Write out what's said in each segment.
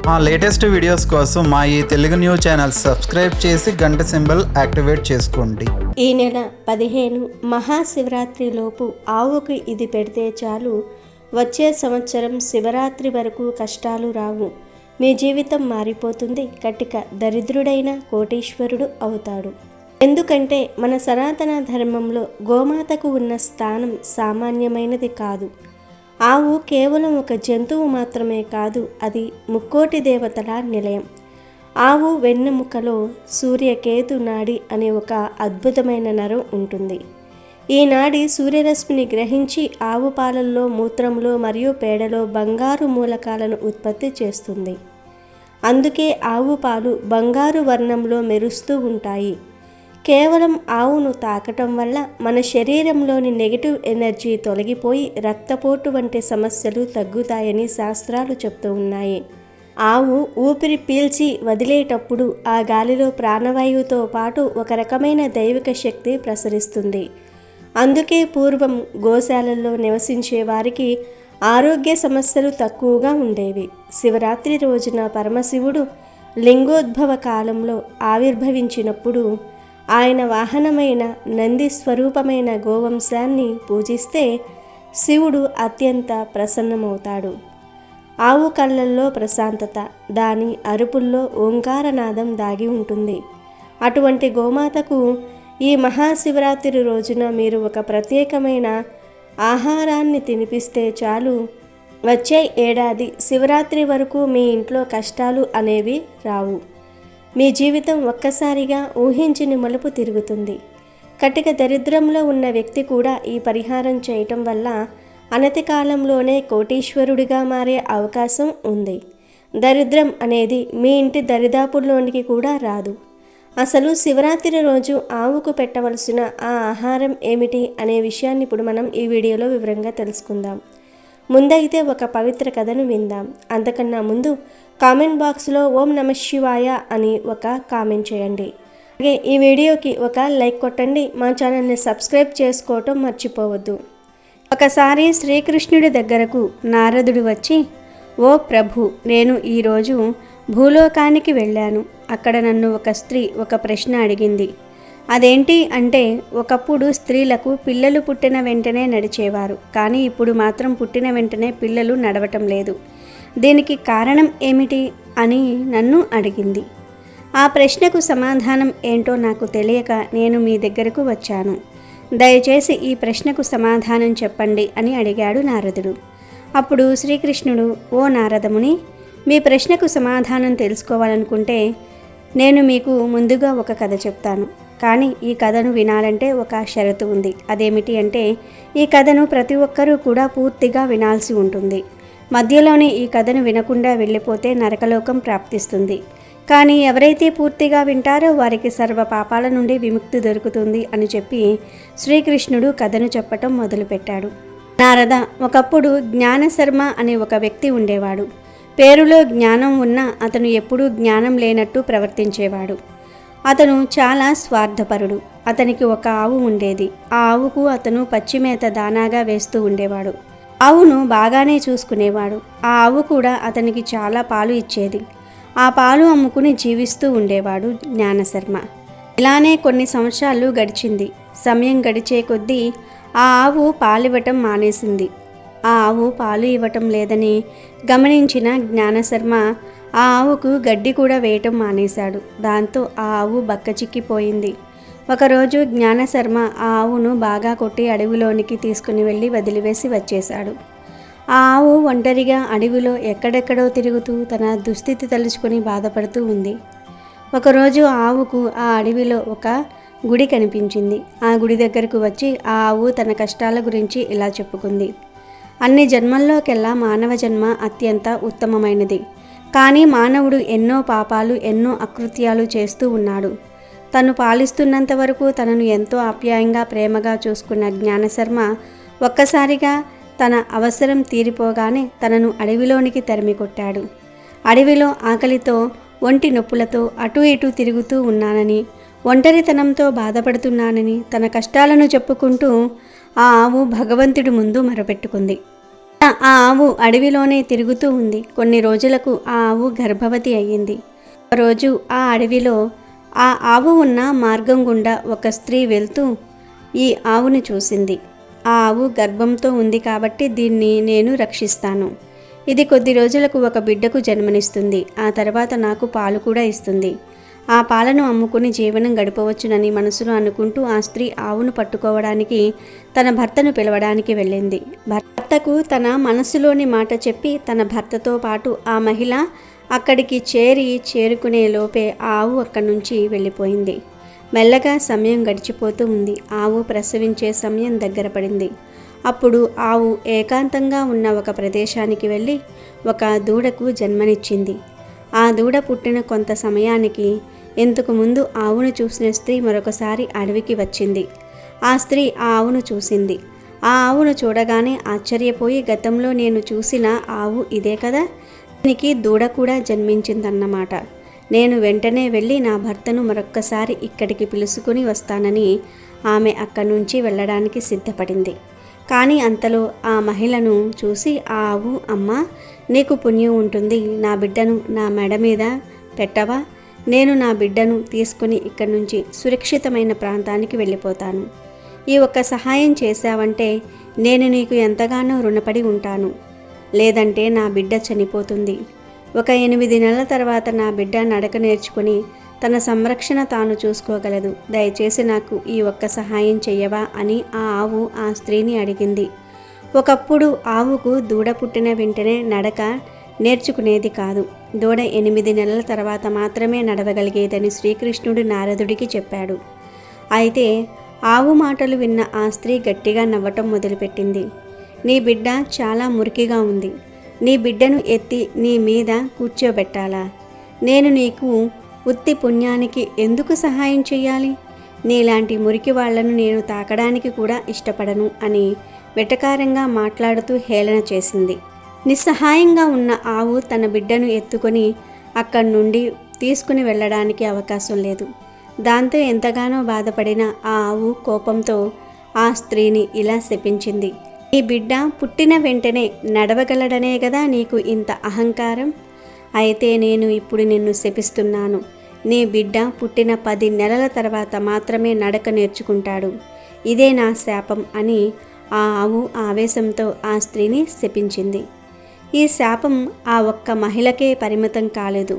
మా latest videos కోసం మా ఈ తెలుగు న్యూస్ ఛానల్ సబ్స్క్రైబ్ చేసి గంట సింబల్ యాక్టివేట్ చేసుకోండి. ఈ నెల 15 మహాశివరాత్రి లోపు ఆవుకు ఇది పెడితే చాలు, వచ్చే సంవత్సరం శివరాత్రి వరకు కష్టాలు రావు. మీ జీవితం మారిపోతుంది. కటిక దరిద్రుడైన కోటీశ్వరుడు అవుతాడు. ఎందుకంటే మన సనాతన ధర్మంలో గోమాతకు ఉన్న స్థానం సామాన్యమైనది కాదు. ఆవు కేవలం ఒక జంతువు మాత్రమే కాదు, అది ముక్కోటి దేవతల నిలయం. ఆవు వెన్నెముకలో సూర్యకేతు నాడి అనే ఒక అద్భుతమైన నరం ఉంటుంది. ఈ నాడి సూర్యరశ్మిని గ్రహించి ఆవు పాలల్లో, మూత్రంలో మరియు పేడలో బంగారు మూలకాలను ఉత్పత్తి చేస్తుంది. అందుకే ఆవు పాలు బంగారు వర్ణంలో మెరుస్తూ ఉంటాయి. కేవలం ఆవును తాకటం వల్ల మన శరీరంలోని నెగిటివ్ ఎనర్జీ తొలగిపోయి రక్తపోటు వంటి సమస్యలు తగ్గుతాయని శాస్త్రాలు చెప్తూ ఉన్నాయి. ఆవు ఊపిరి పీల్చి వదిలేటప్పుడు ఆ గాలిలో ప్రాణవాయువుతో పాటు ఒక రకమైన దైవిక శక్తి ప్రసరిస్తుంది. అందుకే పూర్వం గోశాలల్లో నివసించే వారికి ఆరోగ్య సమస్యలు తక్కువగా ఉండేవి. శివరాత్రి రోజున పరమశివుడు లింగోద్భవ కాలంలో ఆవిర్భవించినప్పుడు ఆయన వాహనమైన నంది స్వరూపమైన గోవంశాన్ని పూజిస్తే శివుడు అత్యంత ప్రసన్నమవుతాడు. ఆవు కళ్ళల్లో ప్రశాంతత, దాని అరుపుల్లో ఓంకారనాదం దాగి ఉంటుంది. అటువంటి గోమాతకు ఈ మహాశివరాత్రి రోజున మీరు ఒక ప్రత్యేకమైన ఆహారాన్ని తినిపిస్తే చాలు, వచ్చే ఏడాది శివరాత్రి వరకు మీ ఇంట్లో కష్టాలు అనేవి రావు. మీ జీవితం ఒక్కసారిగా ఊహించని మలుపు తిరుగుతుంది. కటిక దరిద్రంలో ఉన్న వ్యక్తి కూడా ఈ పరిహారం చేయటం వల్ల అనతి కాలంలోనే కోటీశ్వరుడిగా మారే అవకాశం ఉంది. దరిద్రం అనేది మీ ఇంటి దరిదాపుల్లోనికి కూడా రాదు. అసలు శివరాత్రి రోజు ఆవుకు పెట్టవలసిన ఆ ఆహారం ఏమిటి అనే విషయాన్ని ఇప్పుడు మనం ఈ వీడియోలో వివరంగా తెలుసుకుందాం. ముందైతే ఒక పవిత్ర కథను విందాం. అంతకన్నా ముందు కామెంట్ బాక్స్లో ఓం నమః శివాయ అని ఒక కామెంట్ చేయండి. అలాగే ఈ వీడియోకి ఒక లైక్ కొట్టండి. మా ఛానల్ని సబ్స్క్రైబ్ చేసుకోవటం మర్చిపోవద్దు. ఒకసారి శ్రీకృష్ణుడి దగ్గరకు నారదుడు వచ్చి, ఓ ప్రభు, నేను ఈరోజు భూలోకానికి వెళ్ళాను. అక్కడ నన్ను ఒక స్త్రీ ఒక ప్రశ్న అడిగింది. అదేంటి అంటే, ఒకప్పుడు స్త్రీలకు పిల్లలు పుట్టిన వెంటనే నడిచేవారు, కానీ ఇప్పుడు మాత్రం పుట్టిన వెంటనే పిల్లలు నడవటం లేదు. దీనికి కారణం ఏమిటి అని నన్ను అడిగింది. ఆ ప్రశ్నకు సమాధానం ఏంటో నాకు తెలియక నేను మీ దగ్గరకు వచ్చాను. దయచేసి ఈ ప్రశ్నకు సమాధానం చెప్పండి అని అడిగాడు నారదుడు. అప్పుడు శ్రీకృష్ణుడు, ఓ నారదముని, మీ ప్రశ్నకు సమాధానం తెలుసుకోవాలనుకుంటే నేను మీకు ముందుగా ఒక కథ చెప్తాను. కానీ ఈ కథను వినాలంటే ఒక షరతు ఉంది. అదేమిటి అంటే, ఈ కథను ప్రతి ఒక్కరూ కూడా పూర్తిగా వినాల్సి ఉంటుంది. మధ్యలోనే ఈ కథను వినకుండా వెళ్ళిపోతే నరకలోకం ప్రాప్తిస్తుంది. కానీ ఎవరైతే పూర్తిగా వింటారో వారికి సర్వ పాపాల నుండి విముక్తి దొరుకుతుంది అని చెప్పి శ్రీకృష్ణుడు కథను చెప్పటం మొదలుపెట్టాడు. నారద, ఒకప్పుడు జ్ఞానశర్మ అనే ఒక వ్యక్తి ఉండేవాడు. పేరులో జ్ఞానం ఉన్నా అతను ఎప్పుడూ జ్ఞానం లేనట్టు ప్రవర్తించేవాడు. అతను చాలా స్వార్థపరుడు. అతనికి ఒక ఆవు ఉండేది. ఆ ఆవుకు అతను పచ్చిమేత దానాగా వేస్తూ ఉండేవాడు. ఆవును బాగానే చూసుకునేవాడు. ఆ ఆవు కూడా అతనికి చాలా పాలు ఇచ్చేది. ఆ పాలు అమ్ముకుని జీవిస్తూ ఉండేవాడు జ్ఞానశర్మ. ఇలానే కొన్ని సంవత్సరాలు గడిచింది. సమయం గడిచే కొద్దీ ఆ ఆవు పాలివ్వటం మానేసింది. ఆ ఆవు పాలు ఇవ్వటం లేదని గమనించిన జ్ఞానశర్మ ఆ ఆవుకు గడ్డి కూడా వేయటం మానేశాడు. దాంతో ఆ ఆవు బక్కచిక్కిపోయింది. ఒకరోజు జ్ఞానశర్మ ఆ ఆవును బాగా కొట్టి అడవిలోనికి తీసుకుని వెళ్ళి వదిలివేసి వచ్చేశాడు. ఆ ఆవు ఒంటరిగా అడవిలో ఎక్కడెక్కడో తిరుగుతూ తన దుస్థితి తలుచుకొని బాధపడుతూ ఉంది. ఒకరోజు ఆవుకు ఆ అడవిలో ఒక గుడి కనిపించింది. ఆ గుడి దగ్గరకు వచ్చి ఆ ఆవు తన కష్టాల గురించి ఇలా చెప్పుకుంది. అన్ని జన్మల్లోకెల్లా మానవ జన్మ అత్యంత ఉత్తమమైనది. కానీ మానవుడు ఎన్నో పాపాలు, ఎన్నో అకృత్యాలు చేస్తూ ఉన్నాడు. తను పాలిస్తున్నంత వరకు తనను ఎంతో ఆప్యాయంగా ప్రేమగా చూసుకున్న జ్ఞానశర్మ ఒక్కసారిగా తన అవసరం తీరిపోగానే తనను అడవిలోనికి తరిమి కొట్టాడు. అడవిలో ఆకలితో, ఒంటి నొప్పులతో అటూ ఇటూ తిరుగుతూ ఉన్నానని, ఒంటరితనంతో బాధపడుతున్నానని తన కష్టాలను చెప్పుకుంటూ ఆ ఆవు భగవంతుడి ముందు మొరపెట్టుకుంది. ఆ ఆవు అడవిలోనే తిరుగుతూ ఉంది. కొన్ని రోజులకు ఆ ఆవు గర్భవతి అయ్యింది. ఒకరోజు ఆ అడవిలో ఆ ఆవు ఉన్న మార్గం గుండా ఒక స్త్రీ వెళ్తూ ఈ ఆవును చూసింది. ఆ ఆవు గర్భంతో ఉంది కాబట్టి దీన్ని నేను రక్షిస్తాను. ఇది కొద్ది రోజులకు ఒక బిడ్డకు జన్మనిస్తుంది. ఆ తర్వాత నాకు పాలు కూడా ఇస్తుంది. ఆ పాలను అమ్ముకుని జీవనం గడపవచ్చునని మనసులో అనుకుంటూ ఆ స్త్రీ ఆవును పట్టుకోవడానికి తన భర్తను పిలవడానికి వెళ్ళింది. భర్తకు తన మనసులోని మాట చెప్పి తన భర్తతో పాటు ఆ మహిళ అక్కడికి చేరుకునే లోపే ఆవు అక్కడి నుంచి వెళ్ళిపోయింది. మెల్లగా సమయం గడిచిపోతూ ఉంది. ఆవు ప్రసవించే సమయం దగ్గర పడింది. అప్పుడు ఆవు ఏకాంతంగా ఉన్న ఒక ప్రదేశానికి వెళ్ళి ఒక దూడకు జన్మనిచ్చింది. ఆ దూడ పుట్టిన కొంత సమయానికి ఇంతకు ముందు ఆవును చూసిన స్త్రీ మరొకసారి అడవికి వచ్చింది. ఆ స్త్రీ ఆ ఆవును చూసింది. ఆ ఆవును చూడగానే ఆశ్చర్యపోయి, గతంలో నేను చూసిన ఆవు ఇదే కదా, దీనికి దూడ కూడా జన్మించిందన్నమాట. నేను వెంటనే వెళ్ళి నా భర్తను మరొక్కసారి ఇక్కడికి పిలుచుకుని వస్తానని ఆమె అక్కడి నుంచి వెళ్ళడానికి సిద్ధపడింది. కానీ అంతలో ఆ మహిళను చూసి ఆ ఆవు, అమ్మా, నీకు పుణ్యం ఉంటుంది, నా బిడ్డను నా మెడ మీద పెట్టవా? నేను నా బిడ్డను తీసుకుని ఇక్కడి నుంచి సురక్షితమైన ప్రాంతానికి వెళ్ళిపోతాను. ఈ ఒక్క సహాయం చేశావంటే నేను నీకు ఎంతగానో రుణపడి ఉంటాను. లేదంటే నా బిడ్డ చనిపోతుంది. ఒక 8 నెలల తర్వాత నా బిడ్డ నడక నేర్చుకుని తన సంరక్షణ తాను చూసుకోగలదు. దయచేసి నాకు ఈ ఒక్క సహాయం చెయ్యవా అని ఆ ఆవు ఆ స్త్రీని అడిగింది. ఒకప్పుడు ఆవుకు దూడ పుట్టిన వెంటనే నడక నేర్చుకునేది కాదు. దూడ 8 నెలల తర్వాత మాత్రమే నడవగలిగేదని శ్రీకృష్ణుడు నారదుడికి చెప్పాడు. అయితే ఆవు మాటలు విన్న ఆ స్త్రీ గట్టిగా నవ్వటం మొదలుపెట్టింది. నీ బిడ్డ చాలా మురికిగా ఉంది. నీ బిడ్డను ఎత్తి నీ మీద కూర్చోబెట్టాలా? నేను నీకు ఉత్తి పుణ్యానికి ఎందుకు సహాయం చేయాలి? నీలాంటి మురికి వాళ్లను నేను తాకడానికి కూడా ఇష్టపడను అని వెటకారంగా మాట్లాడుతూ హేళన చేసింది. నిస్సహాయంగా ఉన్న ఆవు తన బిడ్డను ఎత్తుకొని అక్కడి నుండి తీసుకుని వెళ్ళడానికి అవకాశం లేదు. దాంతో ఎంతగానో బాధపడిన ఆ ఆవు కోపంతో ఆ స్త్రీని ఇలా శపించింది. ఈ బిడ్డ పుట్టిన వెంటనే నడవగలడనే కదా నీకు ఇంత అహంకారం? అయితే నేను ఇప్పుడు నిన్ను శపిస్తున్నాను. నీ బిడ్డ పుట్టిన 10 నెలల తర్వాత మాత్రమే నడక నేర్చుకుంటాడు. ఇదే నా శాపం అని ఆ ఆవు ఆవేశంతో ఆ స్త్రీని శపించింది. ఈ శాపం ఆ ఒక్క మహిళకే పరిమితం కాలేదు.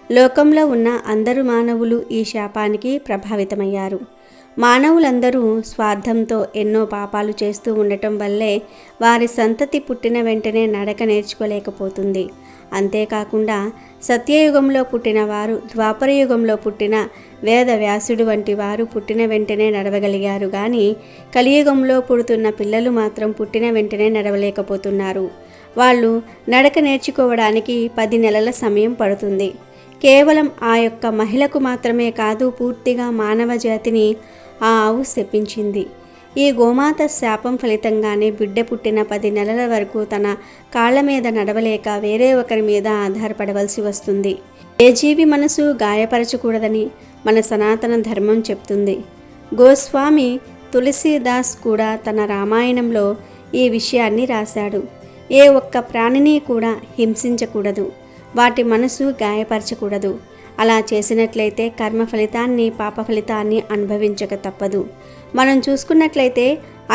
లోకంలో ఉన్న అందరు మానవులు ఈ శాపానికి ప్రభావితమయ్యారు. మానవులందరూ స్వార్థంతో ఎన్నో పాపాలు చేస్తూ ఉండటం వల్లే వారి సంతతి పుట్టిన వెంటనే నడక నేర్చుకోలేకపోతుంది. అంతేకాకుండా సత్యయుగంలో పుట్టిన వారు, ద్వాపరయుగంలో పుట్టిన వేద వ్యాసుడు వంటి వారు పుట్టిన వెంటనే నడవగలిగారు. కానీ కలియుగంలో పుడుతున్న పిల్లలు మాత్రం పుట్టిన వెంటనే నడవలేకపోతున్నారు. వాళ్ళు నడక నేర్చుకోవడానికి 10 నెలల సమయం పడుతుంది. కేవలం ఆ యొక్క మహిళకు మాత్రమే కాదు, పూర్తిగా మానవ జాతిని ఆ ఆవు శపించింది. ఈ గోమాత శాపం ఫలితంగానే బిడ్డ పుట్టిన 10 నెలల వరకు తన కాళ్ల మీద నడవలేక వేరే ఒకరి మీద ఆధారపడవలసి వస్తుంది. ఏ జీవి మనసు గాయపరచకూడదని మన సనాతన ధర్మం చెప్తుంది. గోస్వామి తులసీదాస్ కూడా తన రామాయణంలో ఈ విషయాన్ని రాశాడు. ఏ ఒక్క ప్రాణిని కూడా హింసించకూడదు, వాటి మనసు గాయపరచకూడదు. అలా చేసినట్లయితే కర్మ ఫలితాన్ని, పాప ఫలితాన్ని అనుభవించక తప్పదు. మనం చూసుకున్నట్లయితే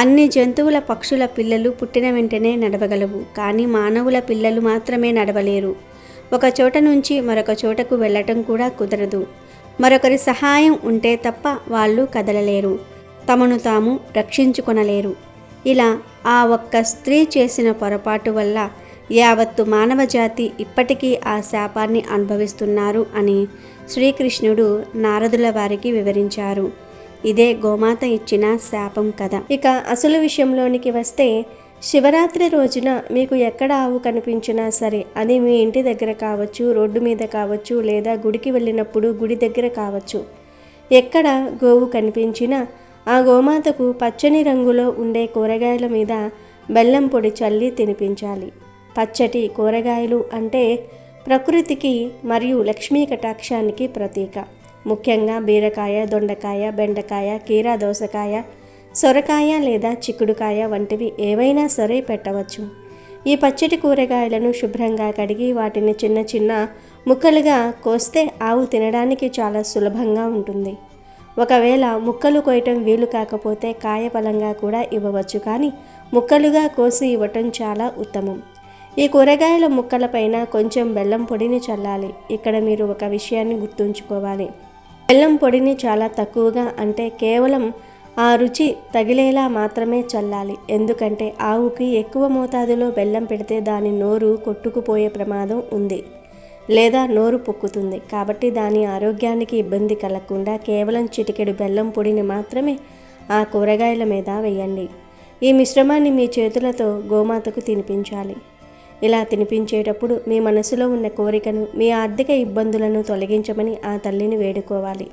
అన్ని జంతువుల, పక్షుల పిల్లలు పుట్టిన వెంటనే నడవగలవు. కానీ మానవుల పిల్లలు మాత్రమే నడవలేరు. ఒక చోట నుంచి మరొక చోటకు వెళ్ళటం కూడా కుదరదు. మరొకరి సహాయం ఉంటే తప్ప వాళ్ళు కదలలేరు, తమను తాము రక్షించుకొనలేరు. ఇలా ఆ ఒక్క స్త్రీ చేసిన పొరపాటు వల్ల యావత్తు మానవజాతి ఇప్పటికీ ఆ శాపాన్ని అనుభవిస్తున్నారు అని శ్రీకృష్ణుడు నారదుల వారికి వివరించారు. ఇదే గోమాత ఇచ్చిన శాపం కథ. ఇక అసలు విషయంలోనికి వస్తే, శివరాత్రి రోజున మీకు ఎక్కడ ఆవు కనిపించినా సరే, అది మీ ఇంటి దగ్గర కావచ్చు, రోడ్డు మీద కావచ్చు, లేదా గుడికి వెళ్ళినప్పుడు గుడి దగ్గర కావచ్చు, ఎక్కడ గోవు కనిపించినా ఆ గోమాతకు పచ్చని రంగులో ఉండే కూరగాయల మీద బెల్లం పొడి చల్లి తినిపించాలి. పచ్చటి కూరగాయలు అంటే ప్రకృతికి మరియు లక్ష్మీ కటాక్షానికి ప్రతీక. ముఖ్యంగా బీరకాయ, దొండకాయ, బెండకాయ, కీరా దోసకాయ, సొరకాయ లేదా చిక్కుడుకాయ వంటివి ఏవైనా సరే పెట్టవచ్చు. ఈ పచ్చటి కూరగాయలను శుభ్రంగా కడిగి వాటిని చిన్న చిన్న ముక్కలుగా కోస్తే ఆవు తినడానికి చాలా సులభంగా ఉంటుంది. ఒకవేళ ముక్కలు కోయటం వీలు కాకపోతే కాయపలంగా కూడా ఇవ్వవచ్చు, కానీ ముక్కలుగా కోసి ఇవ్వటం చాలా ఉత్తమం. ఈ కూరగాయల ముక్కలపైన కొంచెం బెల్లం పొడిని చల్లాలి. ఇక్కడ మీరు ఒక విషయాన్ని గుర్తుంచుకోవాలి. బెల్లం పొడిని చాలా తక్కువగా, అంటే కేవలం ఆ రుచి తగిలేలా మాత్రమే చల్లాలి. ఎందుకంటే ఆవుకి ఎక్కువ మోతాదులో బెల్లం పెడితే దాని నోరు కొట్టుకుపోయే ప్రమాదం ఉంది, లేదా నోరు పొక్కుతుంది. కాబట్టి దాని ఆరోగ్యానికి ఇబ్బంది కలగకుండా కేవలం చిటికెడు బెల్లం పొడిని మాత్రమే ఆ కూరగాయల మీద వేయండి. ఈ మిశ్రమాన్ని మీ చేతులతో గోమాతకు తినిపించాలి. ఇలా తినిపించేటప్పుడు మీ మనసులో ఉన్న కోరికను, మీ ఆర్థిక ఇబ్బందులను తొలగించమని ఆ తల్లిని వేడుకోవాలి.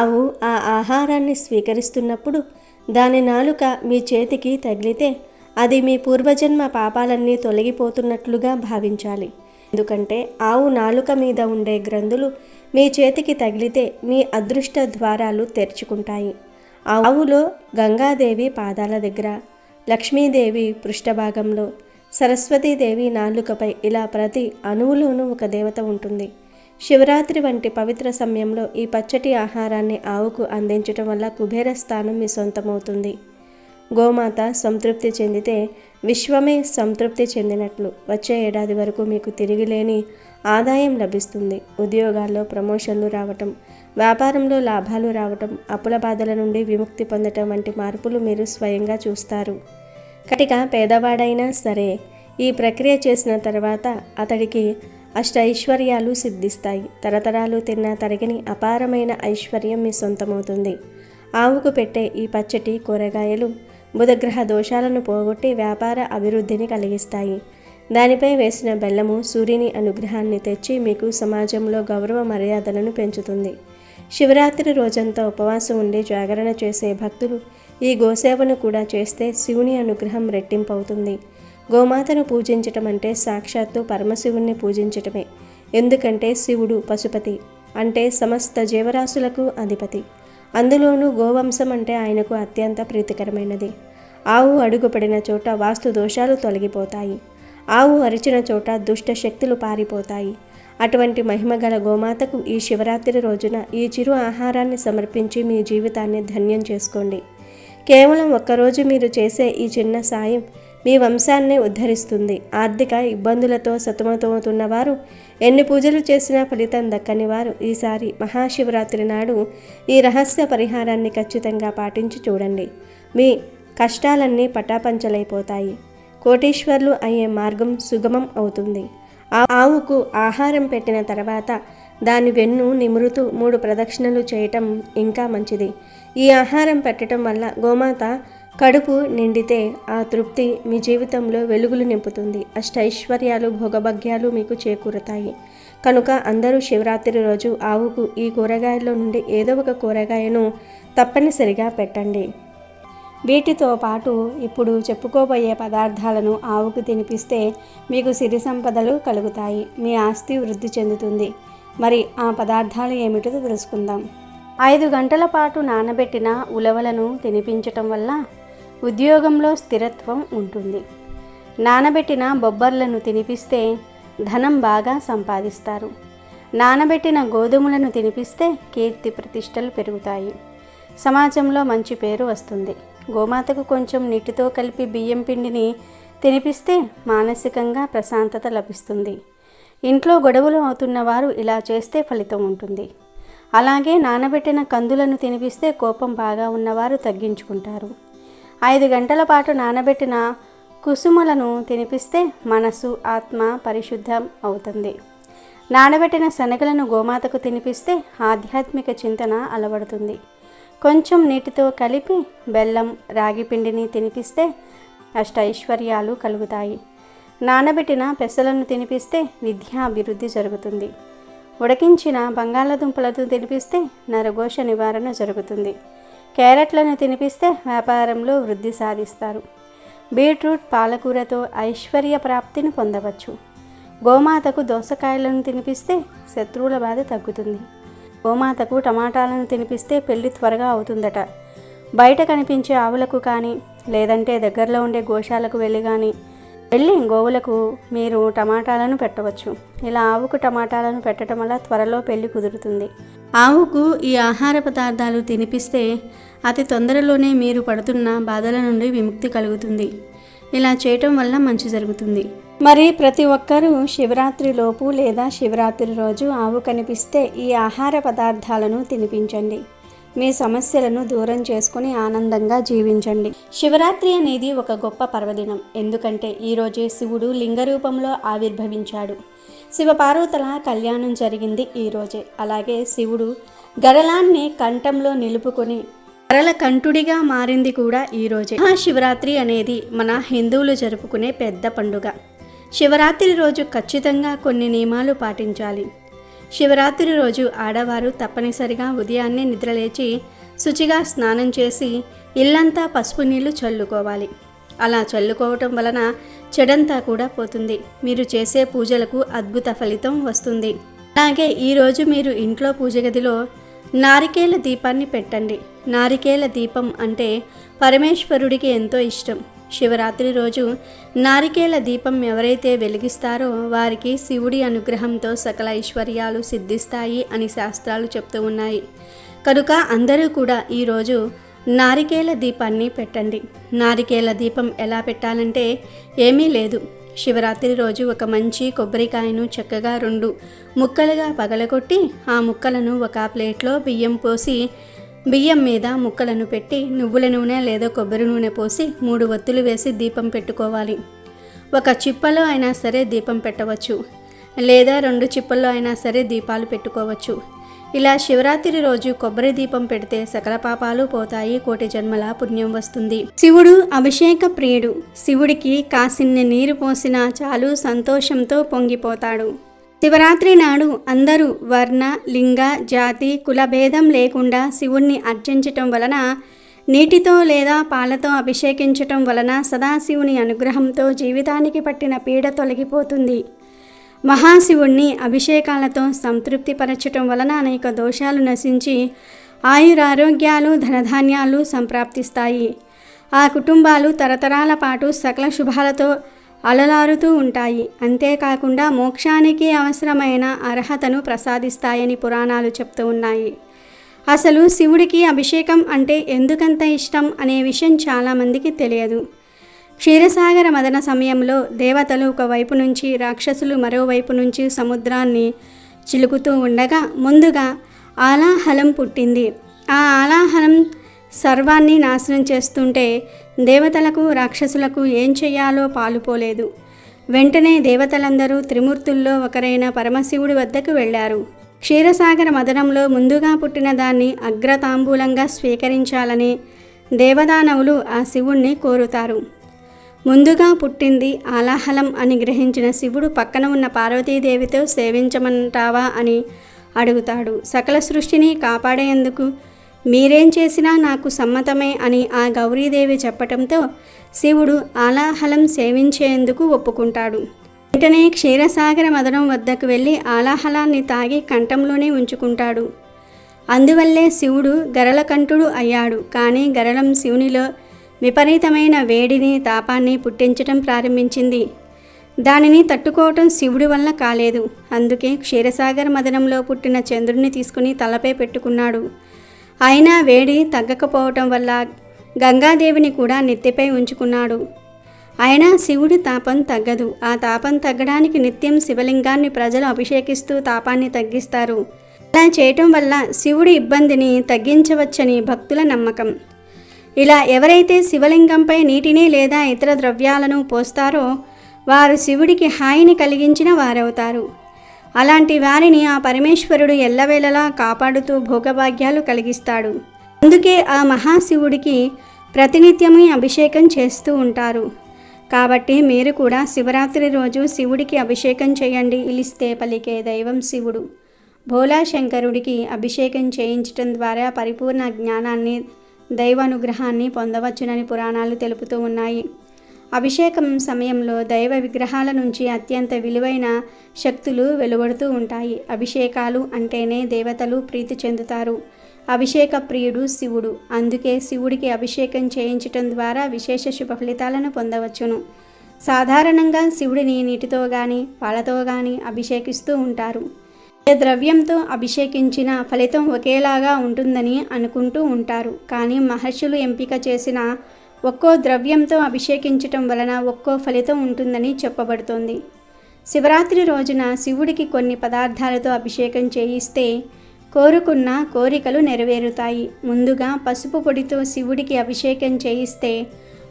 ఆవు ఆ ఆహారాన్ని స్వీకరిస్తున్నప్పుడు దాని నాలుక మీ చేతికి తగిలితే అది మీ పూర్వజన్మ పాపాలన్నీ తొలగిపోతున్నట్లుగా భావించాలి. ఎందుకంటే ఆవు నాలుక మీద ఉండే గ్రంథులు మీ చేతికి తగిలితే మీ అదృష్ట ద్వారాలు తెరుచుకుంటాయి. ఆవులో గంగాదేవి పాదాల దగ్గర, లక్ష్మీదేవి పృష్ఠభాగంలో, సరస్వతీదేవి నాలుకపై ఇలా ప్రతి అణువులోనూ ఒక దేవత ఉంటుంది. శివరాత్రి వంటి పవిత్ర సమయంలో ఈ పచ్చటి ఆహారాన్ని ఆవుకు అందించటం వల్ల కుబేర స్థానం మీ సొంతమవుతుంది. గోమాత సంతృప్తి చెందితే విశ్వమే సంతృప్తి చెందినట్లు. వచ్చే ఏడాది వరకు మీకు తిరిగిలేని ఆదాయం లభిస్తుంది. ఉద్యోగాల్లో ప్రమోషన్లు రావటం, వ్యాపారంలో లాభాలు రావటం, అప్పుల బాధల నుండి విముక్తి పొందటం వంటి మార్పులు మీరు స్వయంగా చూస్తారు. కటిక పేదవాడైనా సరే ఈ ప్రక్రియ చేసిన తర్వాత అతడికి అష్టైశ్వర్యాలు సిద్ధిస్తాయి. తరతరాలు తిన్నా తరగని అపారమైన ఐశ్వర్యం మీ సొంతమవుతుంది. ఆవుకు పెట్టే ఈ పచ్చటి కూరగాయలు బుధగ్రహ దోషాలను పోగొట్టి వ్యాపార అభివృద్ధిని కలిగిస్తాయి. దానిపై వేసిన బెల్లము సూర్యుని అనుగ్రహాన్ని తెచ్చి మీకు సమాజంలో గౌరవ మర్యాదలను పెంచుతుంది. శివరాత్రి రోజంతా ఉపవాసం ఉండి జాగరణ చేసే భక్తులు ఈ గోసేవను కూడా చేస్తే శివుని అనుగ్రహం రెట్టింపవుతుంది. గోమాతను పూజించటం అంటే సాక్షాత్తు పరమశివుణ్ణి పూజించటమే. ఎందుకంటే శివుడు పశుపతి, అంటే సమస్త జీవరాశులకు అధిపతి. అందులోనూ గోవంశం అంటే ఆయనకు అత్యంత ప్రీతికరమైనది. ఆవు అడుగుపడిన చోట వాస్తు దోషాలు తొలగిపోతాయి. ఆవు అరిచిన చోట దుష్ట శక్తులు పారిపోతాయి. అటువంటి మహిమగల గోమాతకు ఈ శివరాత్రి రోజున ఈ చిరు ఆహారాన్ని సమర్పించి మీ జీవితాన్ని ధన్యం చేసుకోండి. కేవలం ఒక్కరోజు మీరు చేసే ఈ చిన్న సాయం మీ వంశాన్ని ఉద్ధరిస్తుంది. ఆర్థిక ఇబ్బందులతో సతమతమవుతున్న వారు, ఎన్ని పూజలు చేసినా ఫలితం దక్కని వారు ఈసారి మహాశివరాత్రి నాడు ఈ రహస్య పరిహారాన్ని ఖచ్చితంగా పాటించి చూడండి. మీ కష్టాలన్నీ పటాపంచలైపోతాయి. కోటీశ్వర్లు అయ్యే మార్గం సుగమం అవుతుంది. ఆవుకు ఆహారం పెట్టిన తర్వాత దాని వెన్ను నిమురుతూ 3 ప్రదక్షిణలు చేయటం ఇంకా మంచిది. ఈ ఆహారం పెట్టడం వల్ల గోమాత కడుపు నిండితే ఆ తృప్తి మీ జీవితంలో వెలుగులు నింపుతుంది. అష్టైశ్వర్యాలు, భోగభాగ్యాలు మీకు చేకూరుతాయి. కనుక అందరూ శివరాత్రి రోజు ఆవుకు ఈ కూరగాయల్లో నుండి ఏదో ఒక కూరగాయను తప్పనిసరిగా పెట్టండి. వీటితో పాటు ఇప్పుడు చెప్పుకోబోయే పదార్థాలను ఆవుకు తినిపిస్తే మీకు సిరి సంపదలు కలుగుతాయి. మీ ఆస్తి వృద్ధి చెందుతుంది. మరి ఆ పదార్థాలు ఏమిటో తెలుసుకుందాం. 5 గంటల పాటు నానబెట్టిన ఉలవలను తినిపించటం వల్ల ఉద్యోగంలో స్థిరత్వం ఉంటుంది. నానబెట్టిన బొబ్బర్లను తినిపిస్తే ధనం బాగా సంపాదిస్తారు. నానబెట్టిన గోధుమలను తినిపిస్తే కీర్తి ప్రతిష్టలు పెరుగుతాయి. సమాజంలో మంచి పేరు వస్తుంది. గోమాతకు కొంచెం నీటితో కలిపి బియ్యం పిండిని తినిపిస్తే మానసికంగా ప్రశాంతత లభిస్తుంది. ఇంట్లో గొడవలు అవుతున్న వారు ఇలా చేస్తే ఫలితం ఉంటుంది. అలాగే నానబెట్టిన కందులను తినిపిస్తే కోపం బాగా ఉన్నవారు తగ్గించుకుంటారు. 5 గంటల పాటు నానబెట్టిన కుసుమలను తినిపిస్తే మనసు, ఆత్మ పరిశుద్ధం అవుతుంది. నానబెట్టిన శనగలను గోమాతకు తినిపిస్తే ఆధ్యాత్మిక చింతన అలవడుతుంది. కొంచెం నీటితో కలిపి బెల్లం, రాగి పిండిని తినిపిస్తే అష్టైశ్వర్యాలు కలుగుతాయి. నానబెట్టిన పెసలను తినిపిస్తే విద్యాభివృద్ధి జరుగుతుంది. ఉడికించిన బంగాళదుంపలను తినిపిస్తే నరఘోష నివారణ జరుగుతుంది. క్యారెట్లను తినిపిస్తే వ్యాపారంలో వృద్ధి సాధిస్తారు. బీట్రూట్, పాలకూరతో ఐశ్వర్య ప్రాప్తిని పొందవచ్చు. గోమాతకు దోసకాయలను తినిపిస్తే శత్రువుల బాధ తగ్గుతుంది. గోమాతకు టమాటాలను తినిపిస్తే పెళ్లి త్వరగా అవుతుందట. బయట కనిపించే ఆవులకు కానీ, లేదంటే దగ్గరలో ఉండే గోశాలకు వెళ్ళి కానీ వెళ్ళి గోవులకు మీరు టమాటాలను పెట్టవచ్చు. ఇలా ఆవుకు టమాటాలను పెట్టడం వల్ల త్వరలో పెళ్లి కుదురుతుంది. ఆవుకు ఈ ఆహార పదార్థాలు తినిపిస్తే అతి తొందరలోనే మీరు పడుతున్న బాధల నుండి విముక్తి కలుగుతుంది. ఇలా చేయటం వల్ల మంచి జరుగుతుంది. మరి ప్రతి ఒక్కరూ శివరాత్రి లోపు లేదా శివరాత్రి రోజు ఆవు కనిపిస్తే ఈ ఆహార పదార్థాలను తినిపించండి. మీ సమస్యలను దూరం చేసుకుని ఆనందంగా జీవించండి. శివరాత్రి అనేది ఒక గొప్ప పర్వదినం. ఎందుకంటే ఈరోజే శివుడు లింగ రూపంలో ఆవిర్భవించాడు. శివపార్వతుల కళ్యాణం జరిగింది ఈరోజే. అలాగే శివుడు గరళాన్ని కంఠంలో నిలుపుకొని గరళ కంఠుడిగా మారింది కూడా ఈరోజే. మహాశివరాత్రి అనేది మన హిందువులు జరుపుకునే పెద్ద పండుగ. శివరాత్రి రోజు ఖచ్చితంగా కొన్ని నియమాలు పాటించాలి. శివరాత్రి రోజు ఆడవారు తప్పనిసరిగా ఉదయాన్నే నిద్రలేచి శుచిగా స్నానం చేసి ఇల్లంతా పసుపు నీళ్లు చల్లుకోవాలి. అలా చల్లుకోవటం వలన చెడంతా కూడా పోతుంది. మీరు చేసే పూజలకు అద్భుత ఫలితం వస్తుంది. అలాగే ఈరోజు మీరు ఇంట్లో పూజ గదిలో నారికేల దీపాన్ని పెట్టండి. నారికేల దీపం అంటే పరమేశ్వరుడికి ఎంతో ఇష్టం. శివరాత్రి రోజు నారికేల దీపం ఎవరైతే వెలిగిస్తారో వారికి శివుడి అనుగ్రహంతో సకల ఐశ్వర్యాలు సిద్ధిస్తాయి అని శాస్త్రాలు చెప్తూ ఉన్నాయి. కనుక అందరూ కూడా ఈరోజు నారికేల దీపాన్ని పెట్టండి. నారికేల దీపం ఎలా పెట్టాలంటే ఏమీ లేదు. శివరాత్రి రోజు ఒక మంచి కొబ్బరికాయను చక్కగా 2 ముక్కలుగా పగలగొట్టి ఆ ముక్కలను ఒక ప్లేట్లో బియ్యం పోసి బియ్యం మీద ముక్కలను పెట్టి నువ్వుల నూనె లేదా కొబ్బరి నూనె పోసి 3 ఒత్తులు వేసి దీపం పెట్టుకోవాలి. ఒక చిప్పలో అయినా సరే దీపం పెట్టవచ్చు, లేదా 2 చిప్పల్లో అయినా సరే దీపాలు పెట్టుకోవచ్చు. ఇలా శివరాత్రి రోజు కొబ్బరి దీపం పెడితే సకల పాపాలు పోతాయి, కోటి జన్మల పుణ్యం వస్తుంది. శివుడు అభిషేక ప్రియుడు. శివుడికి కాసిన్ని నీరు పోసినా చాలు సంతోషంతో పొంగిపోతాడు. శివరాత్రి నాడు అందరూ వర్ణ, లింగ, జాతి, కుల భేదం లేకుండా శివుణ్ణి అర్చించటం వలన, నీటితో లేదా పాలతో అభిషేకించటం వలన సదాశివుని అనుగ్రహంతో జీవితానికి పట్టిన పీడ తొలగిపోతుంది. మహాశివుణ్ణి అభిషేకాలతో సంతృప్తిపరచటం వలన అనేక దోషాలు నశించి ఆయురారోగ్యాలు, ధనధాన్యాలు సంప్రాప్తిస్తాయి. ఆ కుటుంబాలు తరతరాల పాటు సకల శుభాలతో అలలారుతూ ఉంటాయి. అంతేకాకుండా మోక్షానికి అవసరమైన అర్హతను ప్రసాదిస్తాయని పురాణాలు చెప్తూ ఉన్నాయి. అసలు శివుడికి అభిషేకం అంటే ఎందుకంత ఇష్టం అనే విషయం చాలామందికి తెలియదు. క్షీరసాగర మదన సమయంలో దేవతలు ఒకవైపు నుంచి, రాక్షసులు మరోవైపు నుంచి సముద్రాన్ని చిలుకుతూ ఉండగా ముందుగా ఆలాహలం పుట్టింది. ఆ ఆలాహలం సర్వాన్ని నాశనం చేస్తుంటే దేవతలకు, రాక్షసులకు ఏం చేయాలో పాలుపోలేదు. వెంటనే దేవతలందరూ త్రిమూర్తుల్లో ఒకరైన పరమశివుడి వద్దకు వెళ్ళారు. క్షీరసాగర మదనంలో ముందుగా పుట్టిన దాన్ని అగ్రతాంబూలంగా స్వీకరించాలని దేవదానవులు ఆ శివుణ్ణి కోరుతారు. ముందుగా పుట్టింది ఆలాహలం అని గ్రహించిన శివుడు పక్కన ఉన్న పార్వతీదేవితో సేవించమంటావా అని అడుగుతాడు. సకల సృష్టిని కాపాడేందుకు మీరేం చేసినా నాకు సమ్మతమే అని ఆ గౌరీదేవి చెప్పటంతో శివుడు ఆలాహలం సేవించేందుకు ఒప్పుకుంటాడు. వెంటనే క్షీరసాగర మదనం వద్దకు వెళ్ళి ఆలాహలాన్ని తాగి కంఠంలోనే ఉంచుకుంటాడు. అందువల్లే శివుడు గరళకంఠుడు అయ్యాడు. కానీ గరళం శివునిలో విపరీతమైన వేడిని, తాపాన్ని పుట్టించటం ప్రారంభించింది. దానిని తట్టుకోవటం శివుడి వల్ల కాలేదు. అందుకే క్షీరసాగర మదనంలో పుట్టిన చంద్రుడిని తీసుకుని తలపై పెట్టుకున్నాడు. అయినా వేడి తగ్గకపోవటం వల్ల గంగాదేవిని కూడా నెత్తిపై ఉంచుకున్నాడు. అయినా శివుడి తాపం తగ్గదు. ఆ తాపం తగ్గడానికి నిత్యం శివలింగాన్ని ప్రజలు అభిషేకిస్తూ తాపాన్ని తగ్గిస్తారు. అలా చేయటం వల్ల శివుడి ఇబ్బందిని తగ్గించవచ్చని భక్తుల నమ్మకం. ఇలా ఎవరైతే శివలింగంపై నీటిని లేదా ఇతర ద్రవ్యాలను పోస్తారో వారు శివుడికి హాయిని కలిగించిన వారవుతారు. అలాంటి వారిని ఆ పరమేశ్వరుడు ఎల్లవేళలా కాపాడుతూ భోగభాగ్యాలు కలిగిస్తాడు. అందుకే ఆ మహాశివుడికి ప్రతినిత్యము అభిషేకం చేస్తూ ఉంటారు. కాబట్టి మీరు కూడా శివరాత్రి రోజు శివుడికి అభిషేకం చేయండి. పిలిస్తే పలికే దైవం శివుడు. భోలా శంకరుడికి అభిషేకం చేయించటం ద్వారా పరిపూర్ణ జ్ఞానాన్ని, దైవానుగ్రహాన్ని పొందవచ్చునని పురాణాలు తెలుపుతూ ఉన్నాయి. అభిషేకం సమయంలో దైవ విగ్రహాల నుంచి అత్యంత విలువైన శక్తులు వెలువడుతూ ఉంటాయి. అభిషేకాలు అంటేనే దేవతలు ప్రీతి చెందుతారు. అభిషేక ప్రియుడు శివుడు. అందుకే శివుడికి అభిషేకం చేయించటం ద్వారా విశేష శుభ ఫలితాలను పొందవచ్చును. సాధారణంగా శివుడిని నీటితో కానీ పాలతో కానీ అభిషేకిస్తూ ఉంటారు. ఏ ద్రవ్యంతో అభిషేకించినా ఫలితం ఒకేలాగా ఉంటుందని అనుకుంటూ ఉంటారు. కానీ మహర్షులు ఎంపిక చేసిన ఒక్కో ద్రవ్యంతో అభిషేకించటం వలన ఒక్కో ఫలితం ఉంటుందని చెప్పబడుతోంది. శివరాత్రి రోజున శివుడికి కొన్ని పదార్థాలతో అభిషేకం చేయిస్తే కోరుకున్న కోరికలు నెరవేరుతాయి. ముందుగా పసుపు పొడితో శివుడికి అభిషేకం చేయిస్తే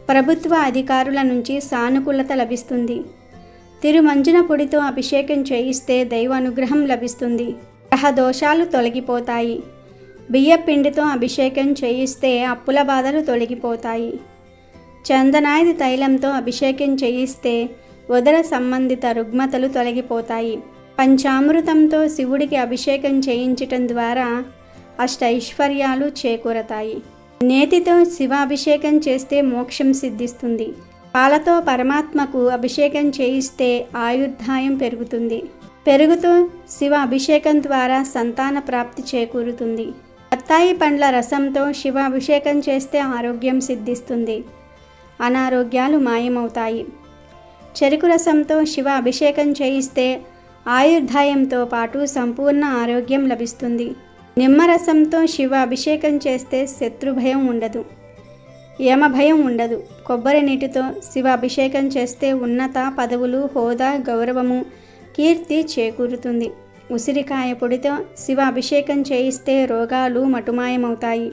ప్రభుత్వ అధికారుల నుంచి సానుకూలత లభిస్తుంది. తిరుమంజన పొడితో అభిషేకం చేయిస్తే దైవ అనుగ్రహం లభిస్తుంది. గ్రహ దోషాలు తొలగిపోతాయి. బియ్యపిండితో అభిషేకం చేయిస్తే అప్పుల బాధలు తొలగిపోతాయి. చందనాది తైలంతో అభిషేకం చేయిస్తే ఉదర సంబంధిత రుగ్మతలు తొలగిపోతాయి. పంచామృతంతో శివుడికి అభిషేకం చేయించటం ద్వారా అష్టైశ్వర్యాలు చేకూరతాయి. నేతితో శివాభిషేకం చేస్తే మోక్షం సిద్ధిస్తుంది. పాలతో పరమాత్మకు అభిషేకం చేయిస్తే ఆయుర్దాయం పెరుగుతుంది. పెరుగుతో శివ అభిషేకం ద్వారా సంతాన ప్రాప్తి చేకూరుతుంది. బత్తాయి పండ్ల రసంతో శివ అభిషేకం చేస్తే ఆరోగ్యం సిద్ధిస్తుంది. అనారోగ్యాలు మాయమవుతాయి. చెరుకు రసంతో శివ అభిషేకం చేయిస్తే ఆయుర్దాయంతో పాటు సంపూర్ణ ఆరోగ్యం లభిస్తుంది. నిమ్మరసంతో శివ అభిషేకం చేస్తే శత్రుభయం ఉండదు, యమభయం ఉండదు. కొబ్బరి నీటితో శివ అభిషేకం చేస్తే ఉన్నత పదవులు, హోదా, గౌరవము, కీర్తి చేకూరుతుంది. ఉసిరికాయ పొడితో శివ అభిషేకం చేయిస్తే రోగాలు మటుమాయమవుతాయి.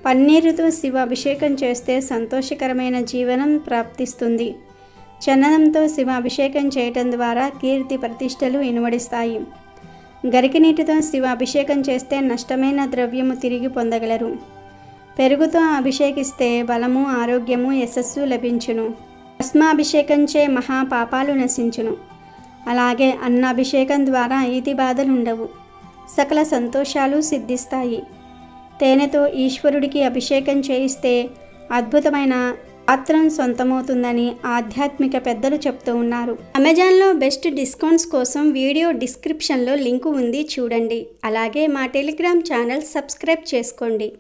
పన్నీరుతో శివ అభిషేకం చేస్తే సంతోషకరమైన జీవనం ప్రాప్తిస్తుంది. చందనంతో శివ అభిషేకం చేయటం ద్వారా కీర్తి ప్రతిష్టలు ఇనుమడిస్తాయి. గరికి నీటితో శివ అభిషేకం చేస్తే నష్టమైన ద్రవ్యము తిరిగి పొందగలరు. పెరుగుతో అభిషేకిస్తే బలము, ఆరోగ్యము, యశస్సు లభించును. భస్మాభిషేకంచే మహాపాపాలు నశించును. అలాగే అన్నాభిషేకం ద్వారా ఈతి బాధలు ఉండవు. సకల సంతోషాలు సిద్ధిస్తాయి. తేనెతో ఈశ్వరుడికి అభిషేకం చేయిస్తే అద్భుతమైన పాత్రం సొంతమవుతుందని ఆధ్యాత్మిక పెద్దలు చెప్తూ ఉన్నారు. అమెజాన్లో బెస్ట్ డిస్కౌంట్స్ కోసం వీడియో డిస్క్రిప్షన్లో లింకు ఉంది, చూడండి. అలాగే మా టెలిగ్రామ్ ఛానల్ సబ్స్క్రైబ్ చేసుకోండి.